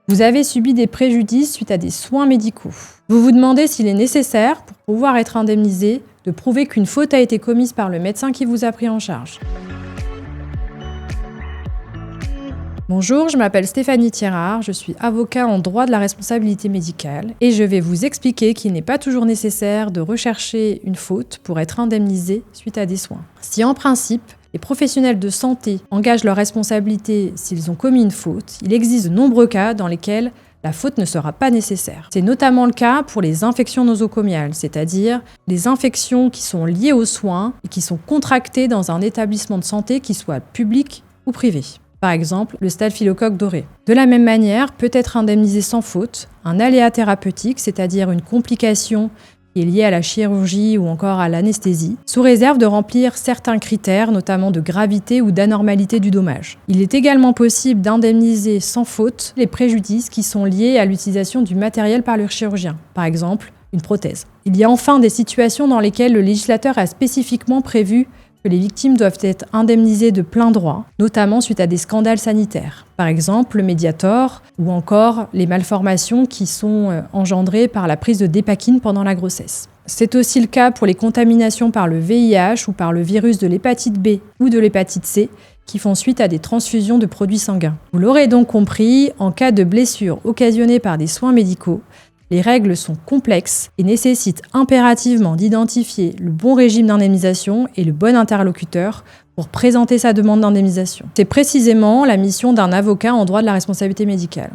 Vous avez subi des préjudices suite à des soins médicaux. Vous vous demandez s'il est nécessaire, pour pouvoir être indemnisé, de prouver qu'une faute a été commise par le médecin qui vous a pris en charge. Bonjour, je m'appelle Stéphanie Thierard, je suis avocat en droit de la responsabilité médicale et je vais vous expliquer qu'il n'est pas toujours nécessaire de rechercher une faute pour être indemnisé suite à des soins. Si en principe, les professionnels de santé engagent leur responsabilité s'ils ont commis une faute, il existe de nombreux cas dans lesquels la faute ne sera pas nécessaire. C'est notamment le cas pour les infections nosocomiales, c'est-à-dire les infections qui sont liées aux soins et qui sont contractées dans un établissement de santé qui soit public ou privé. Par exemple, le staphylocoque doré. De la même manière, peut être indemnisé sans faute un aléa thérapeutique, c'est-à-dire une complication qui est liée à la chirurgie ou encore à l'anesthésie, sous réserve de remplir certains critères, notamment de gravité ou d'anormalité du dommage. Il est également possible d'indemniser sans faute les préjudices qui sont liés à l'utilisation du matériel par le chirurgien, par exemple une prothèse. Il y a enfin des situations dans lesquelles le législateur a spécifiquement prévu que les victimes doivent être indemnisées de plein droit, notamment suite à des scandales sanitaires. Par exemple, le Mediator ou encore les malformations qui sont engendrées par la prise de Dépakine pendant la grossesse. C'est aussi le cas pour les contaminations par le VIH ou par le virus de l'hépatite B ou de l'hépatite C qui font suite à des transfusions de produits sanguins. Vous l'aurez donc compris, en cas de blessure occasionnée par des soins médicaux, les règles sont complexes et nécessitent impérativement d'identifier le bon régime d'indemnisation et le bon interlocuteur pour présenter sa demande d'indemnisation. C'est précisément la mission d'un avocat en droit de la responsabilité médicale.